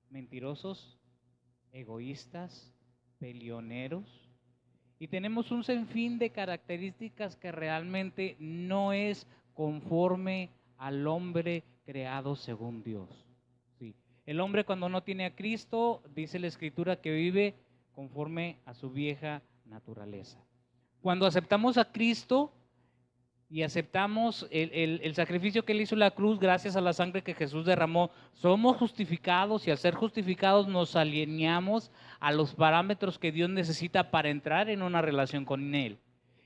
mentirosos, egoístas, peleoneros. Y tenemos un sinfín de características que realmente no es conforme al hombre creado según Dios. Sí. El hombre cuando no tiene a Cristo, dice la Escritura, que vive conforme a su vieja naturaleza. Cuando aceptamos a Cristo y aceptamos el sacrificio que Él hizo en la cruz, gracias a la sangre que Jesús derramó, somos justificados, y al ser justificados nos alineamos a los parámetros que Dios necesita para entrar en una relación con Él.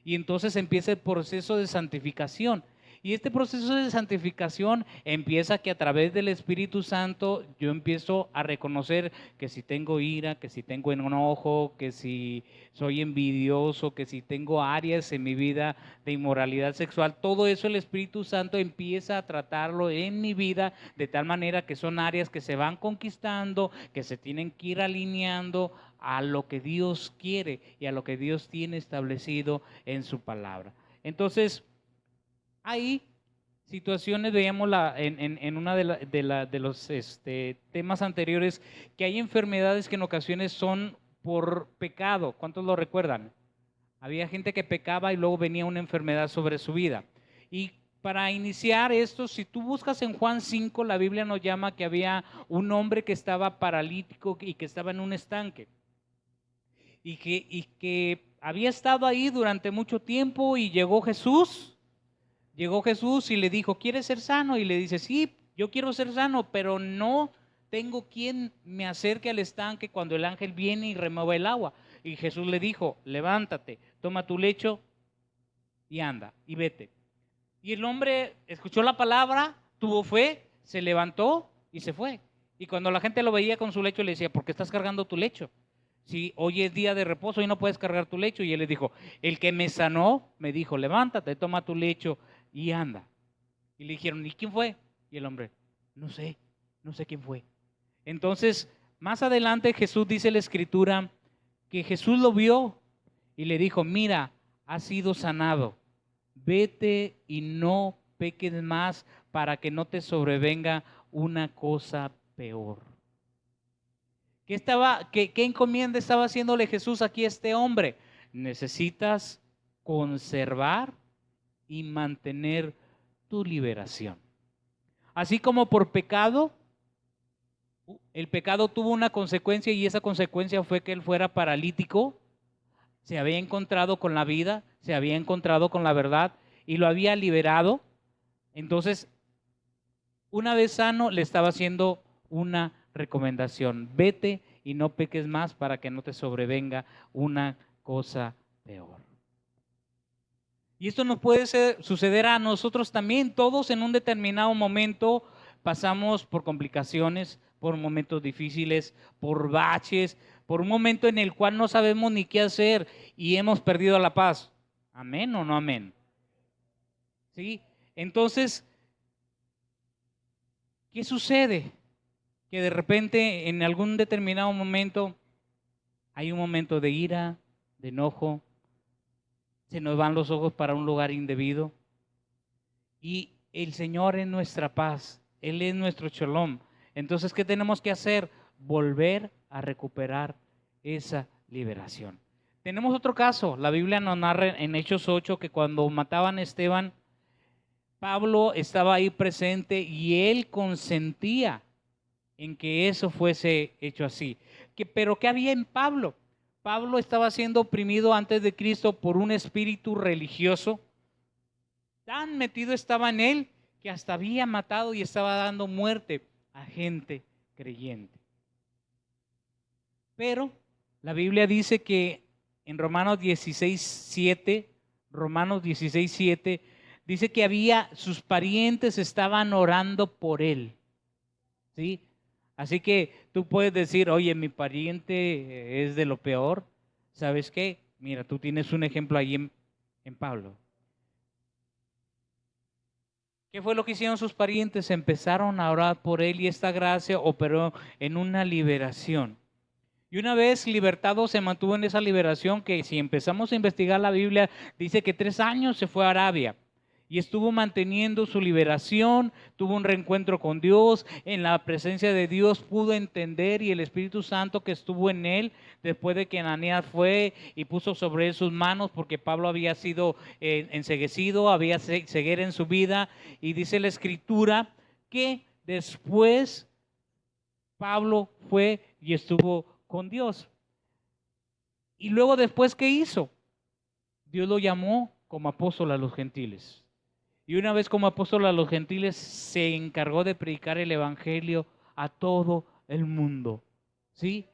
Y entonces empieza el proceso de santificación. Y este proceso de santificación empieza que a través del Espíritu Santo yo empiezo a reconocer que si tengo ira, que si tengo enojo, que si soy envidioso, que si tengo áreas en mi vida de inmoralidad sexual, todo eso el Espíritu Santo empieza a tratarlo en mi vida de tal manera que son áreas que se van conquistando, que se tienen que ir alineando a lo que Dios quiere y a lo que Dios tiene establecido en su palabra. Entonces, hay situaciones, veíamos en una de los temas anteriores, que hay enfermedades que en ocasiones son por pecado. ¿Cuántos lo recuerdan? Había gente que pecaba y luego venía una enfermedad sobre su vida. Y para iniciar esto, si tú buscas en Juan 5, la Biblia nos llama que había un hombre que estaba paralítico y que estaba en un estanque. Y que había estado ahí durante mucho tiempo, y llegó Jesús y le dijo, ¿quieres ser sano? Y le dice, sí, yo quiero ser sano, pero no tengo quien me acerque al estanque cuando el ángel viene y remueve el agua. Y Jesús le dijo, levántate, toma tu lecho y anda, y vete. Y el hombre escuchó la palabra, tuvo fe, se levantó y se fue. Y cuando la gente lo veía con su lecho, le decía, ¿por qué estás cargando tu lecho? Si hoy es día de reposo y no puedes cargar tu lecho. Y él le dijo, el que me sanó me dijo, levántate, toma tu lecho y anda. Y le dijeron, ¿y quién fue? Y el hombre, no sé quién fue. Entonces, más adelante Jesús dice la Escritura que Jesús lo vio y le dijo, mira, has sido sanado, vete y no peques más para que no te sobrevenga una cosa peor. ¿Qué encomienda estaba haciéndole Jesús aquí a este hombre? Necesitas conservar y mantener tu liberación. Así como por pecado, el pecado tuvo una consecuencia, y esa consecuencia fue que él fuera paralítico, se había encontrado con la vida, se había encontrado con la verdad y lo había liberado. Entonces, una vez sano, le estaba haciendo una recomendación: vete y no peques más para que no te sobrevenga una cosa peor. Y esto nos puede suceder a nosotros también. Todos en un determinado momento pasamos por complicaciones, por momentos difíciles, por baches, por un momento en el cual no sabemos ni qué hacer y hemos perdido la paz. ¿Amén o no amén? ¿Sí? Entonces, ¿qué sucede? Que de repente en algún determinado momento hay un momento de ira, de enojo, se nos van los ojos para un lugar indebido, y el Señor es nuestra paz, Él es nuestro shalom. Entonces, ¿qué tenemos que hacer? Volver a recuperar esa liberación. Tenemos otro caso, la Biblia nos narra en Hechos 8 que cuando mataban a Esteban, Pablo estaba ahí presente y él consentía en que eso fuese hecho así. Pero ¿qué había en Pablo? Pablo estaba siendo oprimido antes de Cristo por un espíritu religioso. Tan metido estaba en él que hasta había matado y estaba dando muerte a gente creyente. Pero la Biblia dice que en Romanos 16:7, dice que sus parientes estaban orando por él. ¿Sí? Así que tú puedes decir, oye, mi pariente es de lo peor. ¿Sabes qué? Mira, tú tienes un ejemplo ahí en Pablo. ¿Qué fue lo que hicieron sus parientes? Empezaron a orar por él y esta gracia operó en una liberación. Y una vez libertado se mantuvo en esa liberación que, si empezamos a investigar la Biblia, dice que 3 años se fue a Arabia. y estuvo manteniendo su liberación, tuvo un reencuentro con Dios, en la presencia de Dios pudo entender, y el Espíritu Santo que estuvo en él, después de que Ananías fue y puso sobre él sus manos, porque Pablo había sido enceguecido, había ceguera en su vida, y dice la Escritura que después Pablo fue y estuvo con Dios. Y luego después, ¿qué hizo? Dios lo llamó como apóstol a los gentiles. Y una vez como apóstol a los gentiles, se encargó de predicar el evangelio a todo el mundo, ¿sí?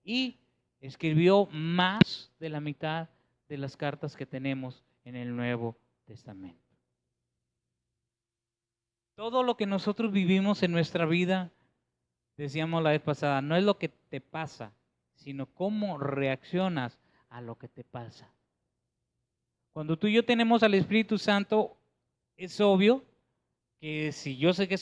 Y escribió más de la mitad de las cartas que tenemos en el Nuevo Testamento. Todo lo que nosotros vivimos en nuestra vida, decíamos la vez pasada, no es lo que te pasa, sino cómo reaccionas a lo que te pasa. Cuando tú y yo tenemos al Espíritu Santo, es obvio que si yo sé que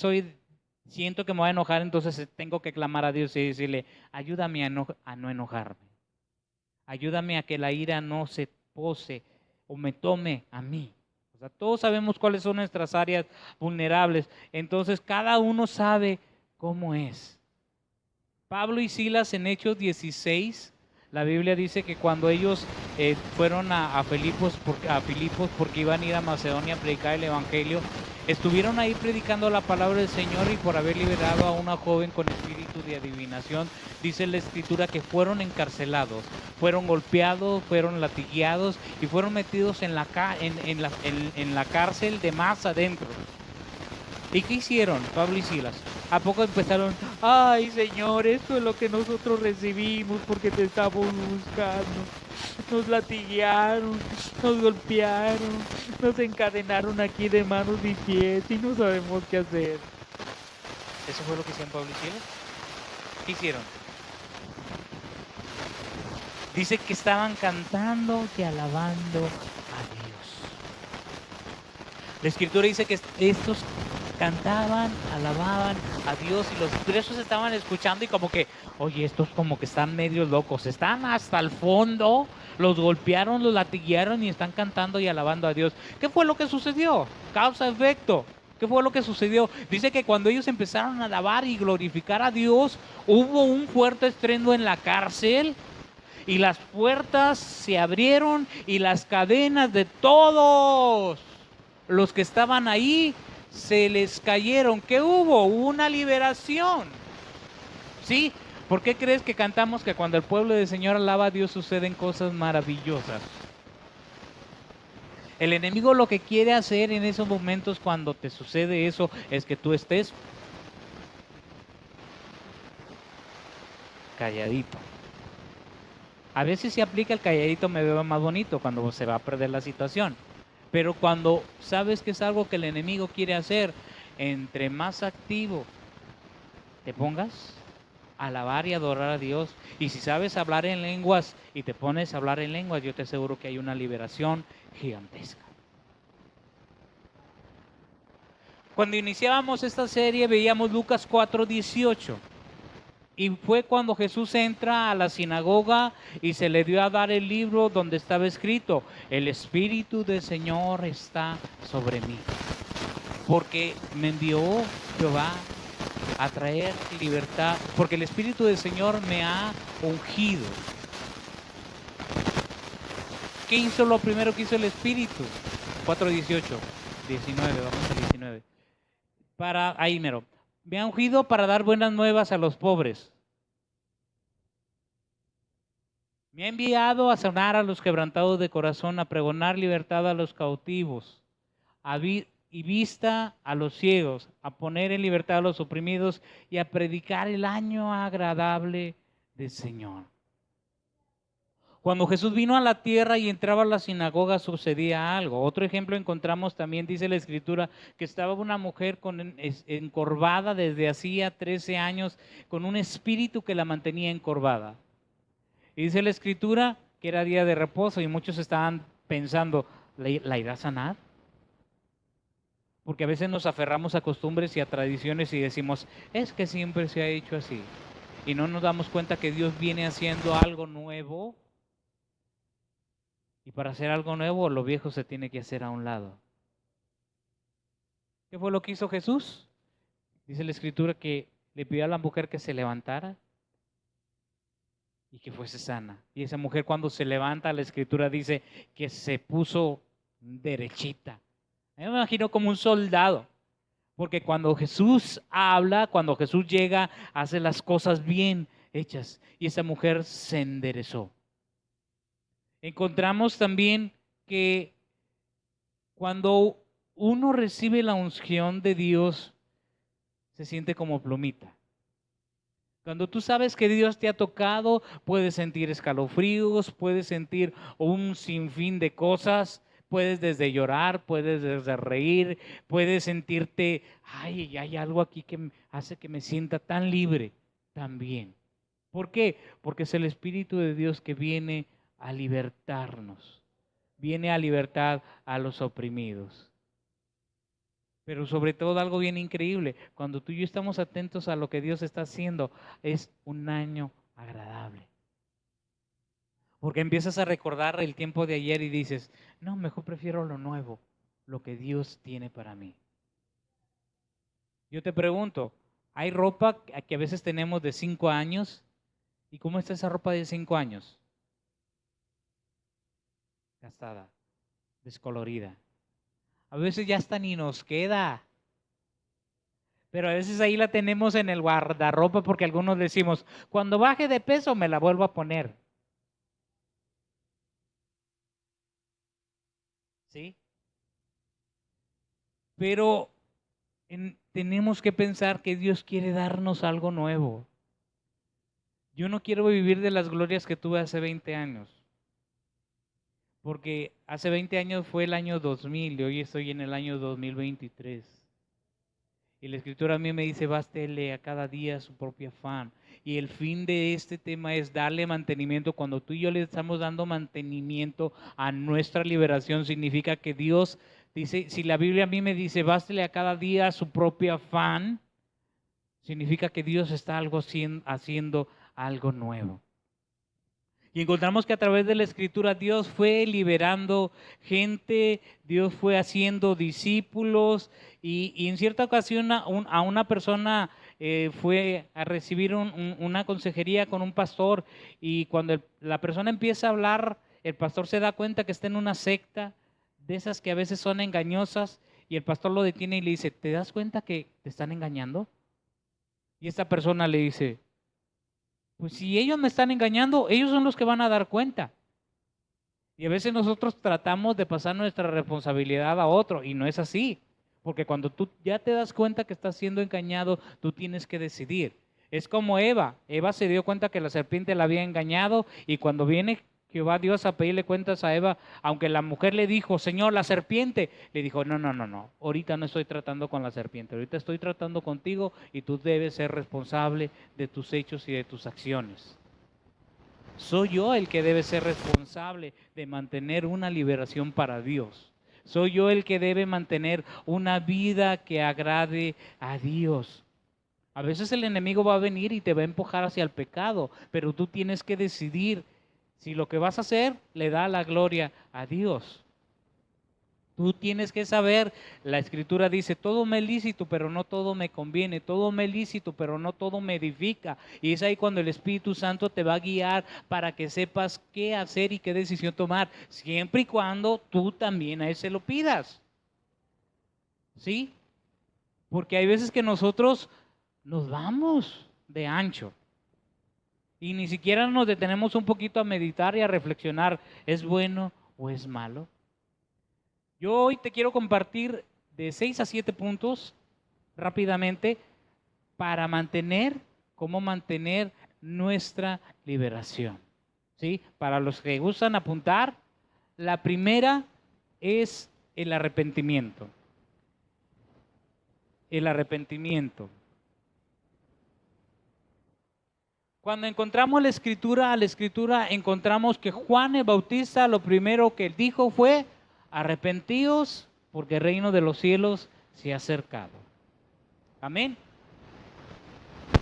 siento que me voy a enojar, entonces tengo que clamar a Dios y decirle, ayúdame a no enojarme. Ayúdame a que la ira no se pose o me tome a mí. O sea, todos sabemos cuáles son nuestras áreas vulnerables. Entonces, cada uno sabe cómo es. Pablo y Silas en Hechos 16, la Biblia dice que cuando ellos fueron a Filipos porque iban a ir a Macedonia a predicar el Evangelio, estuvieron ahí predicando la palabra del Señor, y por haber liberado a una joven con espíritu de adivinación, dice la Escritura que fueron encarcelados, fueron golpeados, fueron latigueados y fueron metidos en la cárcel de más adentro. ¿Y qué hicieron Pablo y Silas? ¿A poco empezaron? Ay, Señor, esto es lo que nosotros recibimos porque te estamos buscando. Nos latiguearon, nos golpearon, nos encadenaron aquí de manos y pies y no sabemos qué hacer. ¿Eso fue lo que hicieron Pablo y Silas? ¿Qué hicieron? Dice que estaban cantando y alabando a Dios. La Escritura dice que estos cantaban, alababan a Dios, y los presos estaban escuchando y como que, oye, estos como que están medio locos, están hasta el fondo, los golpearon, los latiguearon y están cantando y alabando a Dios. ¿Qué fue lo que sucedió? Causa-efecto. ¿Qué fue lo que sucedió? Dice que cuando ellos empezaron a alabar y glorificar a Dios, hubo un fuerte estruendo en la cárcel, y las puertas se abrieron y las cadenas de todos los que estaban ahí se les cayeron. ¿Qué hubo? Hubo una liberación. ¿Sí? ¿Por qué crees que cantamos que cuando el pueblo del Señor alaba a Dios suceden cosas maravillosas? El enemigo lo que quiere hacer en esos momentos cuando te sucede eso es que tú estés calladito. A veces se aplica el calladito me veo más bonito cuando se va a perder la situación. Pero cuando sabes que es algo que el enemigo quiere hacer, entre más activo te pongas a alabar y adorar a Dios, y si sabes hablar en lenguas y te pones a hablar en lenguas, yo te aseguro que hay una liberación gigantesca. Cuando iniciábamos esta serie veíamos Lucas 4:18. Y fue cuando Jesús entra a la sinagoga y se le dio a dar el libro donde estaba escrito: el Espíritu del Señor está sobre mí, porque me envió Jehová a traer libertad, porque el Espíritu del Señor me ha ungido. ¿Qué hizo lo primero que hizo el Espíritu? 4:18, 19, vamos al 19. Ahí mero. Me ha ungido para dar buenas nuevas a los pobres. Me ha enviado a sanar a los quebrantados de corazón, a pregonar libertad a los cautivos, y vista a los ciegos, a poner en libertad a los oprimidos y a predicar el año agradable del Señor. Cuando Jesús vino a la tierra y entraba a la sinagoga sucedía algo. Otro ejemplo encontramos también, dice la Escritura, que estaba una mujer encorvada desde hacía 13 años, con un espíritu que la mantenía encorvada. Y dice la Escritura que era día de reposo y muchos estaban pensando, ¿la irá a sanar? Porque a veces nos aferramos a costumbres y a tradiciones y decimos, es que siempre se ha hecho así. Y no nos damos cuenta que Dios viene haciendo algo nuevo. Y para hacer algo nuevo, lo viejo se tiene que hacer a un lado. ¿Qué fue lo que hizo Jesús? Dice la Escritura que le pidió a la mujer que se levantara y que fuese sana. Y esa mujer cuando se levanta, la Escritura dice que se puso derechita. Me imagino como un soldado, porque cuando Jesús habla, cuando Jesús llega, hace las cosas bien hechas y esa mujer se enderezó. Encontramos también que cuando uno recibe la unción de Dios, se siente como plumita. Cuando tú sabes que Dios te ha tocado, puedes sentir escalofríos, puedes sentir un sinfín de cosas, puedes desde llorar, puedes desde reír, puedes sentirte, ay, hay algo aquí que hace que me sienta tan libre también. ¿Por qué? Porque es el Espíritu de Dios que viene a libertarnos, viene a libertar a los oprimidos. Pero sobre todo algo bien increíble, cuando tú y yo estamos atentos a lo que Dios está haciendo, es un año agradable. Porque empiezas a recordar el tiempo de ayer y dices, no, mejor prefiero lo nuevo, lo que Dios tiene para mí. Yo te pregunto, ¿hay ropa que a veces tenemos de 5 años? ¿Y cómo está esa ropa de 5 años? Gastada, descolorida. A veces ya hasta ni nos queda. Pero a veces ahí la tenemos en el guardarropa porque algunos decimos, cuando baje de peso me la vuelvo a poner. ¿Sí? Pero tenemos que pensar que Dios quiere darnos algo nuevo. Yo no quiero vivir de las glorias que tuve hace 20 años. Porque hace 20 años fue el año 2000 y hoy estoy en el año 2023. Y la Escritura a mí me dice, bástele a cada día su propio afán. Y el fin de este tema es darle mantenimiento. Cuando tú y yo le estamos dando mantenimiento a nuestra liberación, significa que Dios dice, si la Biblia a mí me dice, bástele a cada día su propio afán, significa que Dios está haciendo algo nuevo. Y encontramos que a través de la Escritura Dios fue liberando gente, Dios fue haciendo discípulos y en cierta ocasión a una persona fue a recibir una consejería con un pastor y cuando la persona empieza a hablar, el pastor se da cuenta que está en una secta de esas que a veces son engañosas y el pastor lo detiene y le dice, ¿te das cuenta que te están engañando? Y esta persona le dice, pues si ellos me están engañando, ellos son los que van a dar cuenta. Y a veces nosotros tratamos de pasar nuestra responsabilidad a otro y no es así. Porque cuando tú ya te das cuenta que estás siendo engañado, tú tienes que decidir. Es como Eva. Eva se dio cuenta que la serpiente la había engañado y cuando viene Jehová Dios a pedirle cuentas a Eva, aunque la mujer le dijo, Señor, la serpiente, le dijo, no, ahorita no estoy tratando con la serpiente, ahorita estoy tratando contigo y tú debes ser responsable de tus hechos y de tus acciones. Soy yo el que debe ser responsable de mantener una liberación para Dios. Soy yo el que debe mantener una vida que agrade a Dios. A veces el enemigo va a venir y te va a empujar hacia el pecado, pero tú tienes que decidir si lo que vas a hacer le da la gloria a Dios. Tú tienes que saber, la Escritura dice, todo me es lícito, pero no todo me conviene, todo me es lícito, pero no todo me edifica. Y es ahí cuando el Espíritu Santo te va a guiar para que sepas qué hacer y qué decisión tomar, siempre y cuando tú también a Él se lo pidas. ¿Sí? Porque hay veces que nosotros nos vamos de ancho. Y ni siquiera nos detenemos un poquito a meditar y a reflexionar, ¿es bueno o es malo? Yo hoy te quiero compartir de 6 a 7 puntos rápidamente para cómo mantener nuestra liberación. ¿Sí? Para los que gustan apuntar, la primera es el arrepentimiento. El arrepentimiento. Cuando encontramos la escritura encontramos que Juan el Bautista lo primero que dijo fue, arrepentíos porque el reino de los cielos se ha acercado. Amén.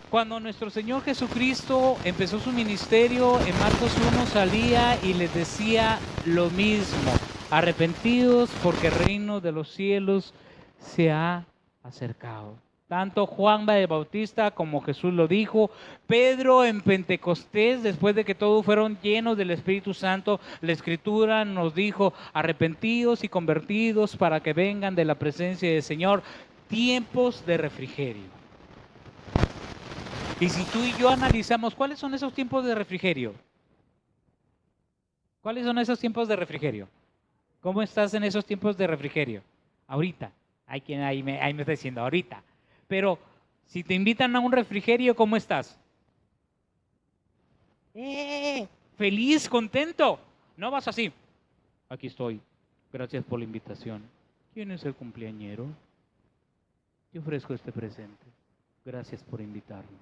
Cuando nuestro Señor Jesucristo empezó su ministerio, en Marcos 1 salía y les decía lo mismo, arrepentíos porque el reino de los cielos se ha acercado. Tanto Juan el Bautista como Jesús lo dijo, Pedro en Pentecostés, después de que todos fueron llenos del Espíritu Santo, la Escritura nos dijo, arrepentidos y convertidos para que vengan de la presencia del Señor tiempos de refrigerio. Y si tú y yo analizamos, ¿cuáles son esos tiempos de refrigerio? ¿Cuáles son esos tiempos de refrigerio? ¿Cómo estás en esos tiempos de refrigerio? Ahorita. Hay quien ahí me está diciendo, ahorita. Pero si te invitan a un refrigerio, ¿cómo estás? Feliz, contento. No vas así. Aquí estoy. Gracias por la invitación. ¿Quién es el cumpleañero? Te ofrezco este presente. Gracias por invitarme.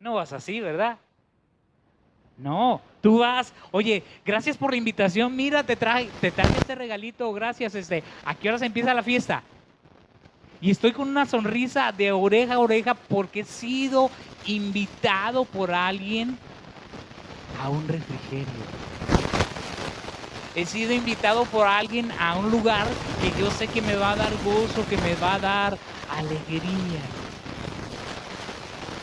No vas así, ¿verdad? No, tú vas, oye, gracias por la invitación, mira, te trae este regalito, gracias, ¿a qué hora se empieza la fiesta? Y estoy con una sonrisa de oreja a oreja porque he sido invitado por alguien a un refrigerio. He sido invitado por alguien a un lugar que yo sé que me va a dar gozo, que me va a dar alegría.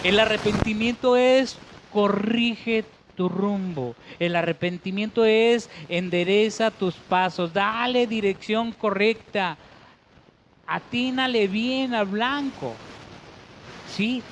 El arrepentimiento es corrige tu rumbo. El arrepentimiento es endereza tus pasos, dale dirección correcta, atínale bien al blanco. Sí,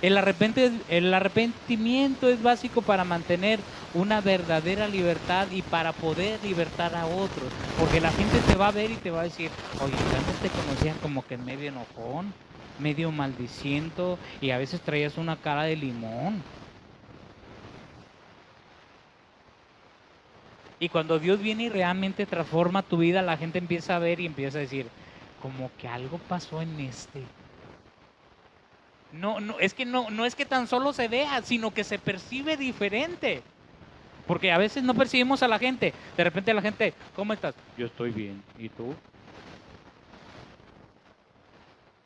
el arrepentimiento es básico para mantener una verdadera libertad y para poder libertar a otros. Porque la gente te va a ver y te va a decir, oye, yo antes te conocía como que medio enojón, medio maldiciento y a veces traías una cara de limón. Y cuando Dios viene y realmente transforma tu vida, la gente empieza a ver y empieza a decir, como que algo pasó en este. No es que tan solo se vea, sino que se percibe diferente. Porque a veces no percibimos a la gente. De repente la gente, ¿cómo estás? Yo estoy bien. ¿Y tú?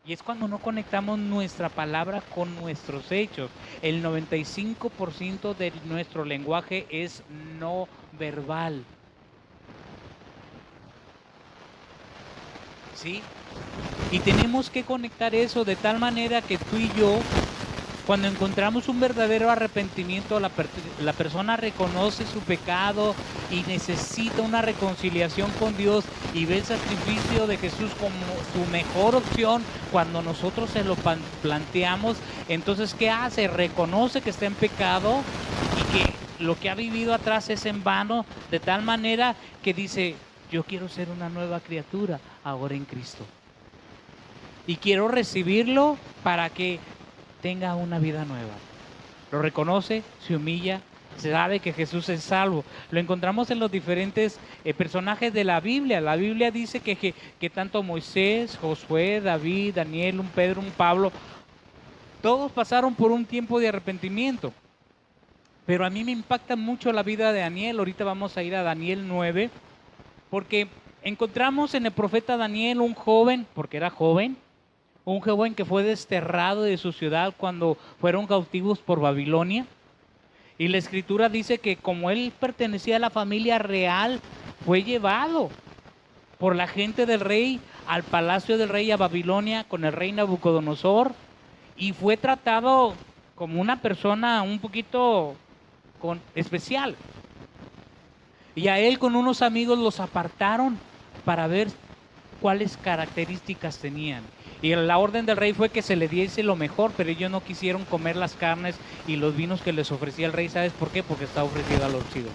Y es cuando no conectamos nuestra palabra con nuestros hechos. El 95% de nuestro lenguaje es no verbal. ¿Sí? Y tenemos que conectar eso de tal manera que tú y yo, cuando encontramos un verdadero arrepentimiento, la persona reconoce su pecado y necesita una reconciliación con Dios y ve el sacrificio de Jesús como su mejor opción. Cuando nosotros se lo planteamos, entonces ¿qué hace? Reconoce que está en pecado y que lo que ha vivido atrás es en vano, de tal manera que dice, yo quiero ser una nueva criatura ahora en Cristo. Y quiero recibirlo para que tenga una vida nueva. Lo reconoce, se humilla, se sabe que Jesús es salvo. Lo encontramos en los diferentes personajes de la Biblia. La Biblia dice que tanto Moisés, Josué, David, Daniel, un Pedro, un Pablo, todos pasaron por un tiempo de arrepentimiento. Pero a mí me impacta mucho la vida de Daniel. Ahorita vamos a ir a Daniel 9, porque encontramos en el profeta Daniel un joven, porque era joven, un joven que fue desterrado de su ciudad cuando fueron cautivos por Babilonia. Y la escritura dice que como él pertenecía a la familia real, fue llevado por la gente del rey al palacio del rey a Babilonia con el rey Nabucodonosor y fue tratado como una persona un poquito especial. Y a él con unos amigos los apartaron para ver cuáles características tenían. Y la orden del rey fue que se le diese lo mejor, pero ellos no quisieron comer las carnes y los vinos que les ofrecía el rey. ¿Sabes por qué? Porque está ofrecido a los ídolos.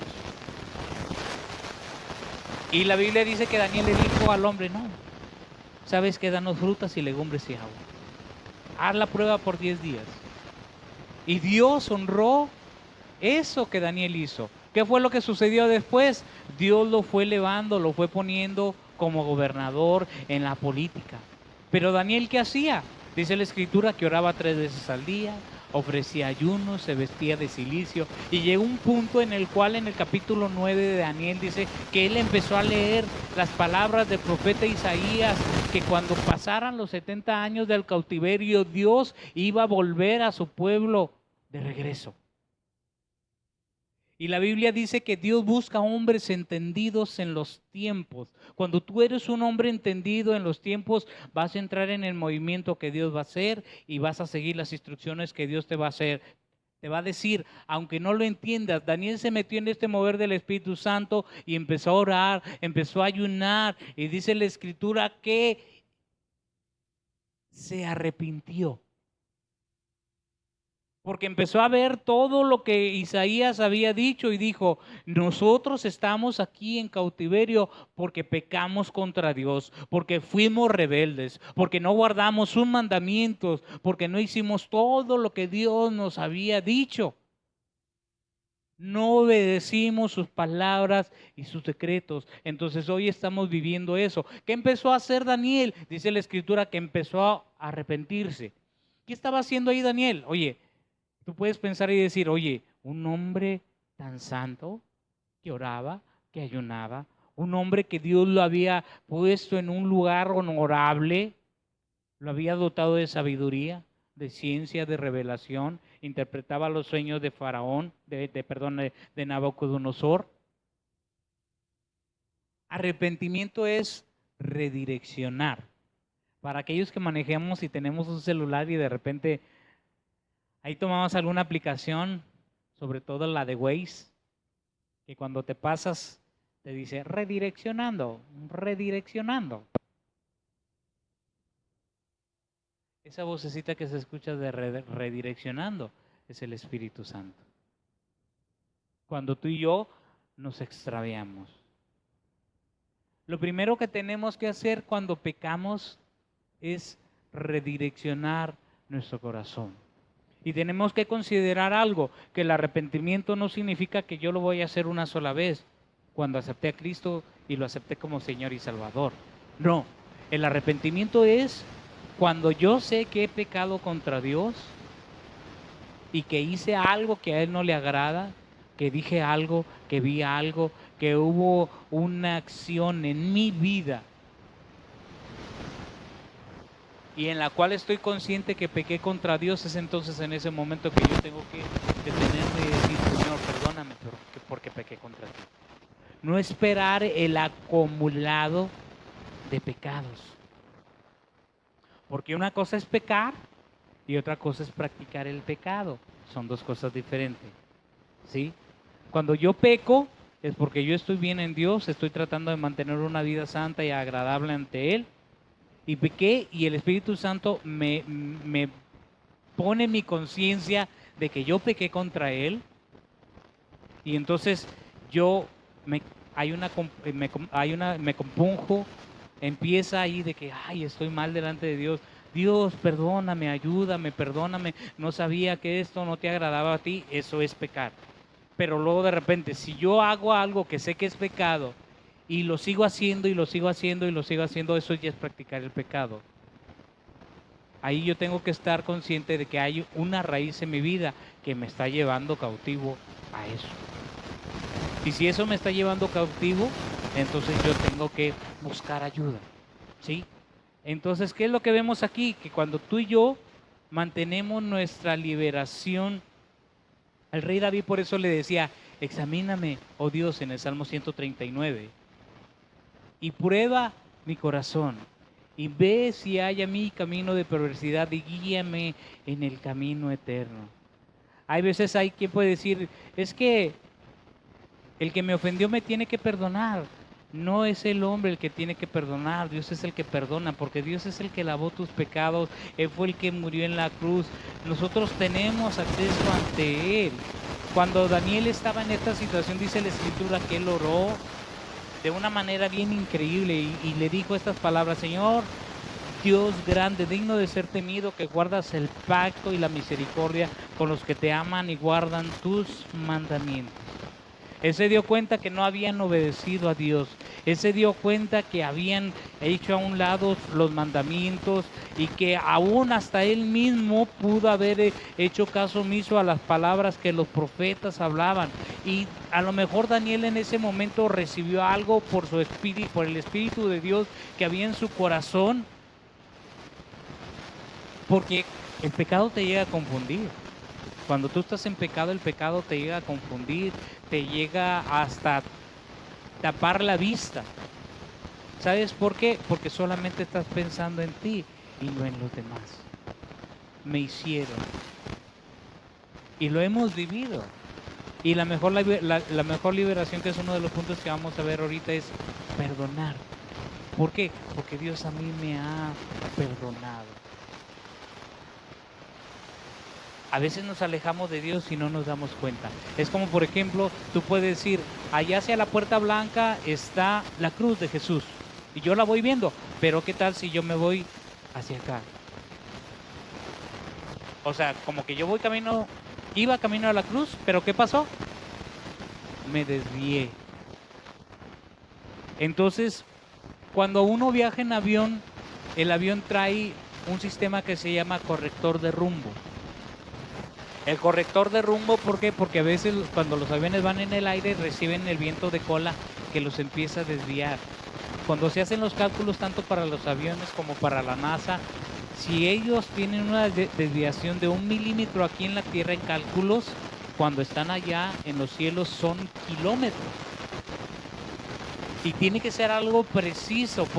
Y la Biblia dice que Daniel le dijo al hombre, no, ¿sabes qué? Danos frutas y legumbres y agua. Haz la prueba por 10 días. Y Dios honró eso que Daniel hizo. ¿Qué fue lo que sucedió después? Dios lo fue elevando, lo fue poniendo como gobernador en la política. Pero Daniel, ¿qué hacía? Dice la escritura que oraba 3 veces al día, ofrecía ayunos, se vestía de cilicio. Y llegó un punto en el cual en el capítulo 9 de Daniel dice que él empezó a leer las palabras del profeta Isaías, que cuando pasaran los 70 años del cautiverio, Dios iba a volver a su pueblo de regreso. Y la Biblia dice que Dios busca hombres entendidos en los tiempos. Cuando tú eres un hombre entendido en los tiempos, vas a entrar en el movimiento que Dios va a hacer y vas a seguir las instrucciones que Dios te va a hacer. Te va a decir, aunque no lo entiendas. Daniel se metió en este mover del Espíritu Santo y empezó a orar, empezó a ayunar. Y dice la Escritura que se arrepintió. Porque empezó a ver todo lo que Isaías había dicho y dijo, nosotros estamos aquí en cautiverio porque pecamos contra Dios, porque fuimos rebeldes, porque no guardamos sus mandamientos, porque no hicimos todo lo que Dios nos había dicho. No obedecimos sus palabras y sus decretos. Entonces hoy estamos viviendo eso. ¿Qué empezó a hacer Daniel? Dice la Escritura que empezó a arrepentirse. ¿Qué estaba haciendo ahí Daniel? Oye, tú puedes pensar y decir, oye, un hombre tan santo que oraba, que ayunaba, un hombre que Dios lo había puesto en un lugar honorable, lo había dotado de sabiduría, de ciencia, de revelación, interpretaba los sueños de Faraón, de Nabucodonosor. Arrepentimiento es redireccionar. Para aquellos que manejamos y tenemos un celular y de repente ahí tomamos alguna aplicación, sobre todo la de Waze, que cuando te pasas te dice redireccionando, redireccionando. Esa vocecita que se escucha de redireccionando es el Espíritu Santo. Cuando tú y yo nos extraviamos. Lo primero que tenemos que hacer cuando pecamos es redireccionar nuestro corazón. Y tenemos que considerar algo, que el arrepentimiento no significa que yo lo voy a hacer una sola vez, cuando acepté a Cristo y lo acepté como Señor y Salvador. No, el arrepentimiento es cuando yo sé que he pecado contra Dios y que hice algo que a Él no le agrada, que dije algo, que vi algo, que hubo una acción en mi vida y en la cual estoy consciente que pequé contra Dios, es entonces en ese momento que yo tengo que detenerme y decir, Señor, perdóname porque pequé contra ti. No esperar el acumulado de pecados. Porque una cosa es pecar y otra cosa es practicar el pecado. Son dos cosas diferentes. ¿Sí? Cuando yo peco es porque yo estoy bien en Dios, estoy tratando de mantener una vida santa y agradable ante Él. Y pequé y el Espíritu Santo me pone mi conciencia de que yo pequé contra Él. Y entonces yo me compunjo, empieza ahí de que, ay, estoy mal delante de Dios. Dios, perdóname, ayúdame, perdóname. No sabía que esto no te agradaba a ti. Eso es pecar. Pero luego de repente, si yo hago algo que sé que es pecado y lo sigo haciendo y lo sigo haciendo y lo sigo haciendo, eso ya es practicar el pecado. Ahí yo tengo que estar consciente de que hay una raíz en mi vida que me está llevando cautivo a eso. Y si eso me está llevando cautivo, entonces yo tengo que buscar ayuda, ¿sí? Entonces, ¿qué es lo que vemos aquí? Que cuando tú y yo mantenemos nuestra liberación, el rey David por eso le decía, examíname, oh Dios, en el Salmo 139, y prueba mi corazón, y ve si hay en mí camino de perversidad, y guíame en el camino eterno. Hay veces hay quien puede decir, es que el que me ofendió me tiene que perdonar. No es el hombre el que tiene que perdonar, Dios es el que perdona, porque Dios es el que lavó tus pecados, Él fue el que murió en la cruz. Nosotros tenemos acceso ante Él. Cuando Daniel estaba en esta situación, dice la Escritura que él oró de una manera bien increíble y le dijo estas palabras, Señor, Dios grande, digno de ser temido, que guardas el pacto y la misericordia con los que te aman y guardan tus mandamientos. Él se dio cuenta que no habían obedecido a Dios. Él se dio cuenta que habían hecho a un lado los mandamientos y que aún hasta él mismo pudo haber hecho caso omiso a las palabras que los profetas hablaban. Y a lo mejor Daniel en ese momento recibió algo por su espíritu, por el Espíritu de Dios que había en su corazón. Porque el pecado te llega a confundir. Cuando tú estás en pecado, el pecado te llega a confundir, te llega hasta tapar la vista. ¿Sabes por qué? Porque solamente estás pensando en ti y no en los demás. Me hicieron. Y lo hemos vivido. Y la mejor liberación, que es uno de los puntos que vamos a ver ahorita, es perdonar. ¿Por qué? Porque Dios a mí me ha perdonado. A veces nos alejamos de Dios y no nos damos cuenta. Es como, por ejemplo, tú puedes decir, allá hacia la puerta blanca está la cruz de Jesús. Y yo la voy viendo, pero ¿qué tal si yo me voy hacia acá? O sea, como que yo iba camino a la cruz, pero ¿qué pasó? Me desvié. Entonces, cuando uno viaja en avión, el avión trae un sistema que se llama corrector de rumbo. El corrector de rumbo, ¿por qué? Porque a veces cuando los aviones van en el aire reciben el viento de cola que los empieza a desviar. Cuando se hacen los cálculos tanto para los aviones como para la NASA, si ellos tienen una desviación de 1 milímetro aquí en la Tierra en cálculos, cuando están allá en los cielos son kilómetros. Y tiene que ser algo preciso, porque